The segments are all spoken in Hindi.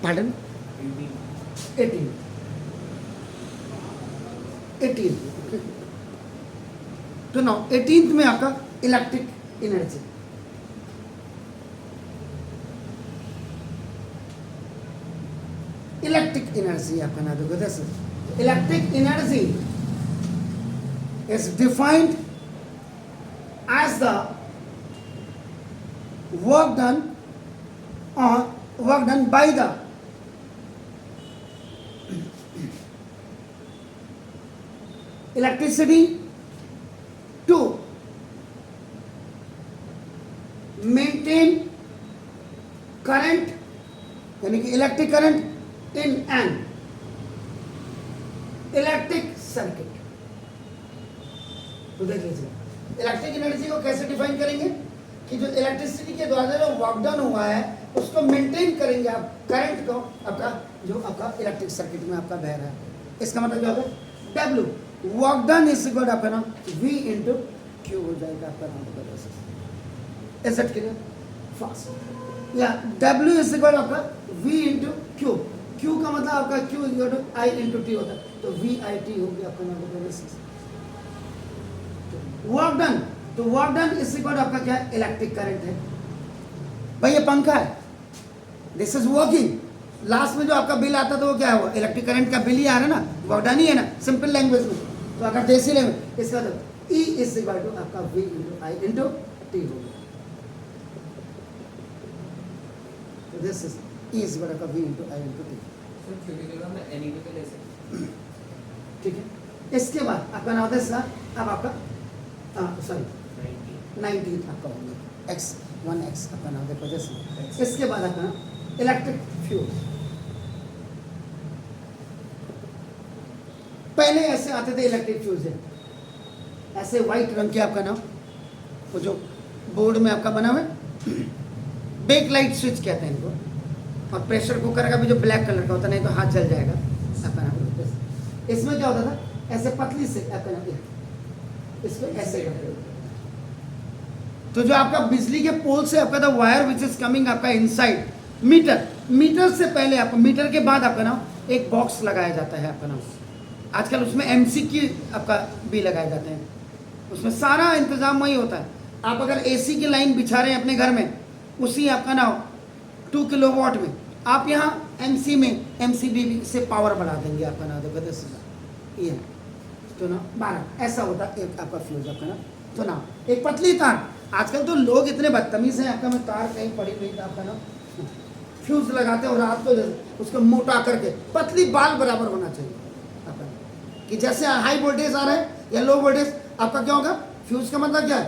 Pardon? 18. 18. Okay. तो now 18th में आपका इलेक्ट्रिक एनर्जी, इलेक्ट्रिक एनर्जी आपका ना देखो जैसे electric energy is defined as the work done by the electricity to maintain current, यानी कि electric current in an electric circuit. तो देख लीजिए इलेक्ट्रिक एनर्जी को कैसे डिफाइन करेंगे कि जो इलेक्ट्रिसिटी के द्वारा जो वर्क डन हुआ है उसको मेंटेन करेंगे आप करंट को, आपका जो आपका इलेक्ट्रिक सर्किट में आपका बह रहा है। इसका मतलब क्या होगा W work done is equal आपका ना V इंटू Q हो जाएगा आपका नाम। Is it clear? फास्ट या W इज इक्वल आपका V इंटू Q, Q का मतलब आपका Q equal to I into T होता है, तो VIT हो गया आपका नाम। वर्क डन, तो वर्क डन इज इक्वल आपका क्या है इलेक्ट्रिक करंट है। भाई ये पंखा है, दिस इज वर्किंग, लास्ट में जो आपका बिल आता है तो वो क्या है, वो इलेक्ट्रिक करंट का बिल ही आ रहा है ना, वर्क डन ही है ना सिंपल लैंग्वेज में। तो अगर देसी लैंग्वेज इसका तो E इज इक्वल टू आपका V into I into T हो गया। तो this is E is equal to V into I into T। ठीक है, इसके बाद आपका नाम होता है अब आपका सॉरी 19 आपका हो गया X 1X आपका नाम देखो जैसे। इसके बाद आपका इलेक्ट्रिक फ्यूज, पहले ऐसे आते थे इलेक्ट्रिक फ्यूज है ऐसे व्हाइट रंग के आपका नाम, वो जो बोर्ड में आपका बना हुआ है बेक लाइट स्विच कहते हैं इनको, और प्रेशर कुकर का भी जो ब्लैक कलर का होता है, नहीं तो हाथ जल जाएगा आपका नाम। इसमें क्या होता था ऐसे पतली से आपका नाम, इसको ऐसे करते हो तो जो आपका बिजली के पोल से आपका the wire which is coming आपका इनसाइड मीटर, मीटर से पहले आपका मीटर के बाद आपका नाम एक बॉक्स लगाया जाता है आपका नाम। आजकल उसमें MCQ आपका भी लगाए जाते हैं, उसमें सारा इंतजाम वही होता है। आप अगर AC की लाइन बिछा रहे हैं अपने घर में, उसी आपका नाम 2 किलोवाट में आप यहाँ MC में MCB से पावर बढ़ा देंगे आपका नाम देखो ये तो ना 12 ऐसा होता है एक आपका फ्यूज आपका ना। तो ना एक पतली तार, आजकल तो लोग इतने बदतमीज हैं आपका, मैं तार कहीं पड़ी हुई था आपका ना फ्यूज लगाते हैं और रात को उसको मोटा करके पतली बाल बराबर होना चाहिए आपका, कि जैसे हाई वोल्टेज आ रहा है या लो वोल्टेज आपका क्या होगा। फ्यूज का मतलब क्या है,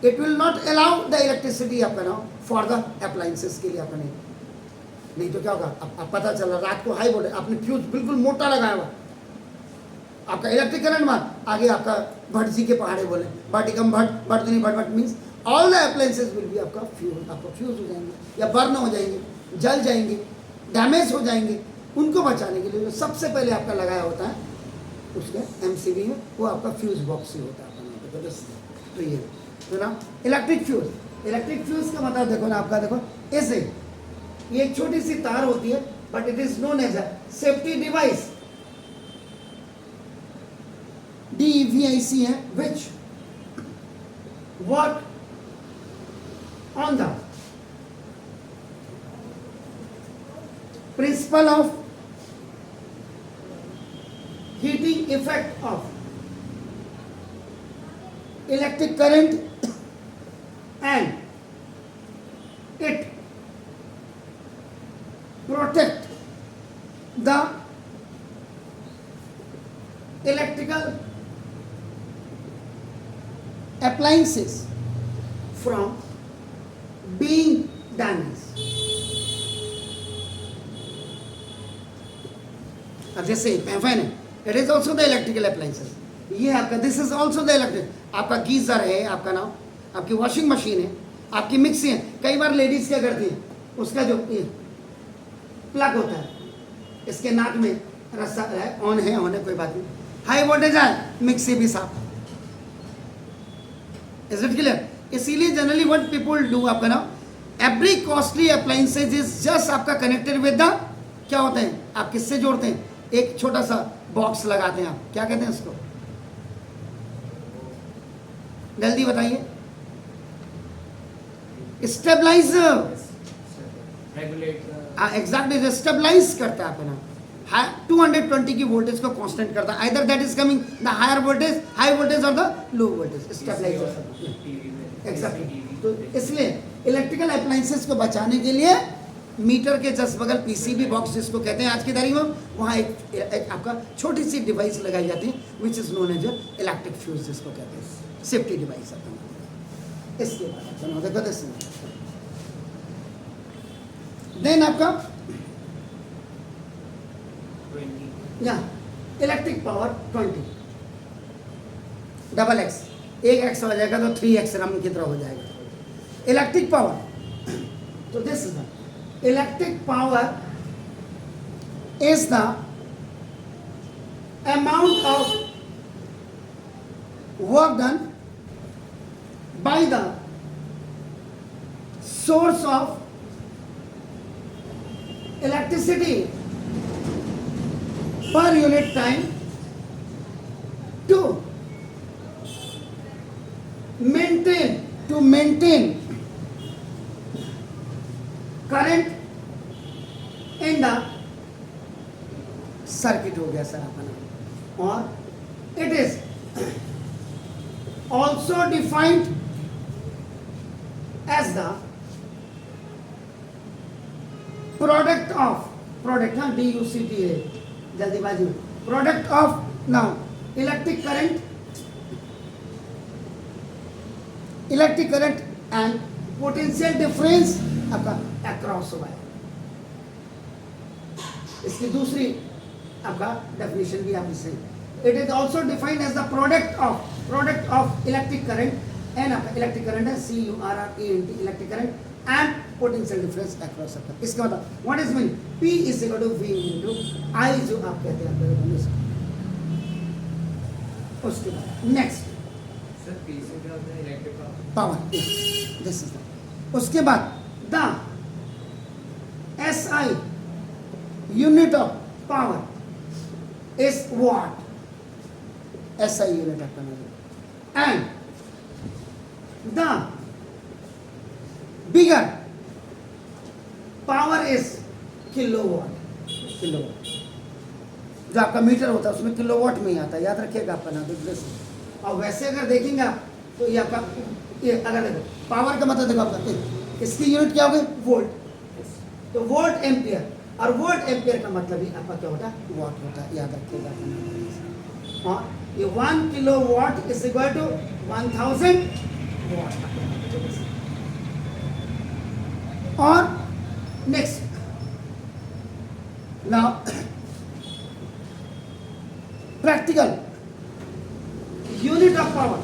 it will not allow the electricity आपका ना फॉर द अप्लायंसेस के लिए आपका नहीं तो क्या होगा आप पता चला रात को हाई वोल्टेज आपने फ्यूज बिल्कुल मोटा लगाया हुआ, आपका इलेक्ट्रिक करंट में आगे आपका भट्ट जी के पहाड़े बोले भट्टिकम भट्ट भट्टनी भट्ट भट्ट means all the appliances will be आपका फ्यूज हो जाएंगे या बर्न हो जाएंगे, जल जाएंगे, डैमेज हो जाएंगे। उनको बचाने के लिए जो सबसे पहले आपका लगाया होता है उसके MCB में वो आपका फ्यूज बॉक्स ही होता है। तो ये तो ना इलेक्ट्रिक फ्यूज का मतलब देखो ना आपका देखो ऐसे ये एक छोटी सी तार होती है but it is known as a safety device DVIC है which work on the principle of heating effect of electric current and it protect the electrical appliances from being damaged. अब जैसे फैन है, it is also the electrical appliances, ये आपका this is also the electric, आपका गीजर है आपका नाम, आपकी वॉशिंग मशीन है, आपकी मिक्सी है। कई बार लेडीज क्या करती है, उसका जो ये प्लग होता है इसके नाक में रस्सा है, ऑन है कोई बात नहीं, हाई वोल्टेज है मिक्सी भी साफ। Is it clear? इसीलिए जनरली व्हाट पीपल डू आपका ना every costly appliances is just आपका कनेक्टेड विद द क्या होते हैं, आप किससे जोड़ते हैं, एक छोटा सा बॉक्स लगाते हैं, आप क्या कहते हैं उसको, जल्दी बताइए, स्टेबलाइजर, एग्जैक्टली स्टेबलाइज करता है अपना 220 की वोल्टेज को कांस्टेंट करता है, either that is coming the higher voltage, high voltage और the low voltage, stabiliser exactly. तो इसलिए इलेक्ट्रिकल अप्लायंसेस को बचाने के लिए मीटर के जस्ट बगल पीसीबी बॉक्स जिसको कहते हैं आज की तारीख में, वहाँ एक आपका छोटी सी डिवाइस लगाई जाती है which is known as electric fuse जिसको कहते हैं, सेफ्टी डिवाइस। इसके बाद देखो दिस देन आपका इलेक्ट्रिक पावर 20 डबल एक्स, एक एक्स हो जाएगा तो 3x रम की तरह हो जाएगा इलेक्ट्रिक पावर। तो this is the electric power is the amount of work done by the source of electricity per unit time to maintain current in the circuit हो गया सर अपना। और it is also defined as the product DUCTA जल्दीबाजी में, product of now electric current and potential difference आपका अक्रॉस हुआ है। इसकी दूसरी आपका डेफिनेशन भी आप इसे, it is also defined as the product of electric current and आपका इलेक्ट्रिक करंट है CURRENT electric current and potential difference across सकता है। इसका मतलब what is mean P is equal to V into I जो आप कहते हैं। उसके बाद नेक्स्ट सर P से क्या होता है, electric power, this is the. उसके बाद the SI unit of power is what, SI unit of power and the bigger power is kilowatt। जो आपका मीटर होता है उसमें किलोवाट में ही आता है, याद रखिएगा आपका नाम बिजनेस। और वैसे अगर देखेंगे आप तो ये आपका ये अगर देखो पावर का मतलब देखो आपका इसकी यूनिट क्या होगी, वोल्ट। तो वोल्ट एम्पियर, और वोल्ट एम्पियर का मतलब ही आपका क्या होता है, वाट होता है, याद रखिएगा। और ये 1 किलोवाट इज इक्वल टू 1000 वाट। और next now practical unit of power,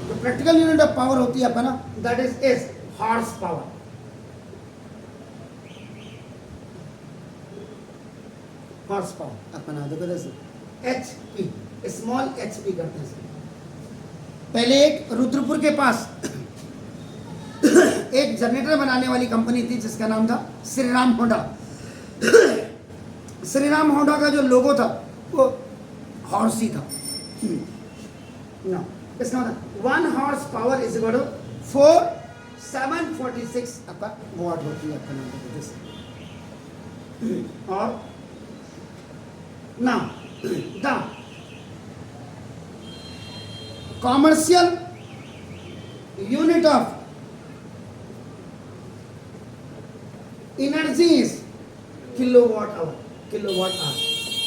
तो प्रैक्टिकल यूनिट ऑफ पावर होती है अपना that is horse power. Horse power अपना देखो जैसे HP, स्मॉल HP करते हैं। पहले एक रुद्रपुर के पास एक जनरेटर बनाने वाली कंपनी थी जिसका नाम था श्रीराम होंडा। श्रीराम होंडा का जो लोगो था वो हॉर्स ही था। इसका मतलब 1 horse power is equal to 746 आपका वाट होती है आपका नाम। और now the commercial unit of energy is kilowatt hour.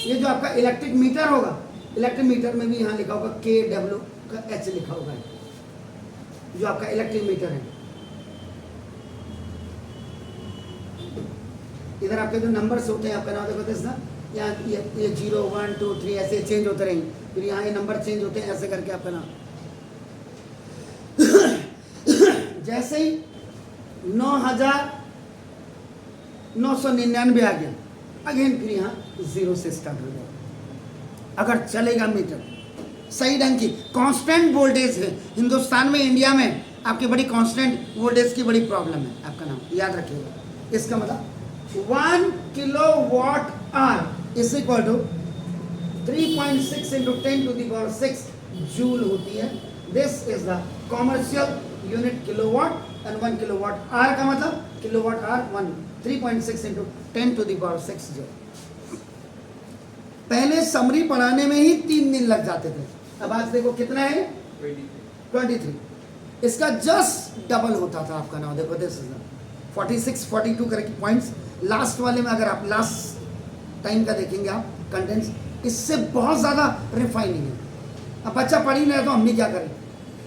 ये जो आपका इलेक्ट्रिक मीटर होगा, इलेक्ट्रिक मीटर में भी यहाँ लिखा होगा KW का H लिखा होगा, जो आपका इलेक्ट्रिक मीटर है। इधर आपके जो नंबर्स होते हैं आपका नाम देखो ना, यहाँ ये 0 1 2 3 ऐसे चेंज होते रहेंगे, फिर यहाँ ये नंबर चेंज होते हैं ऐसे करके आपका नाम। जैसे ही 9999 आ गया, अगेन फिर यहाँ 0 से स्टार्ट हो जाएगा। अगर चलेगा मीटर सही ढंग की कांस्टेंट वोल्टेज है, हिंदुस्तान में इंडिया में आपकी बड़ी कांस्टेंट वोल्टेज की बड़ी प्रॉब्लम है, आपका नाम याद रखिएगा। इसका मतलब 1 kilowatt hour is equal to 3.6 into 10 to the power 6 joule होती है. This is the commercial unit kilowatt and 1 kilowatt hour का मतलब kilowatt hour 3.6 into 10 to the power 6 joule. पहले समरी पढ़ाने में ही 3 दिन लग जाते थे. अब आज देखो कितना है 23. इसका जस्ट डबल होता था आपका नाम. देखो दिस इज 46 42 करके पॉइंट्स. लास्ट वाले में अगर आप लास्ट टाइम का देखेंगे आप कंटेंट्स, इससे बहुत ज़्यादा रिफाइनिंग है. अब बच्चा पढ़ ही नहीं रहा तो हम भी क्या करें.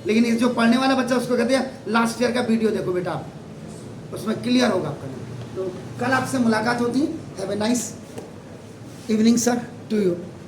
लेकिन ये जो पढ़ने वाला बच्चा उसको कहते हैं लास्ट ईयर का वीडियो देखो बेटा, आप उसमें क्लियर होगा आपका नाम. तो कल आपसे मुलाकात होती है. Have a nice evening sir to you.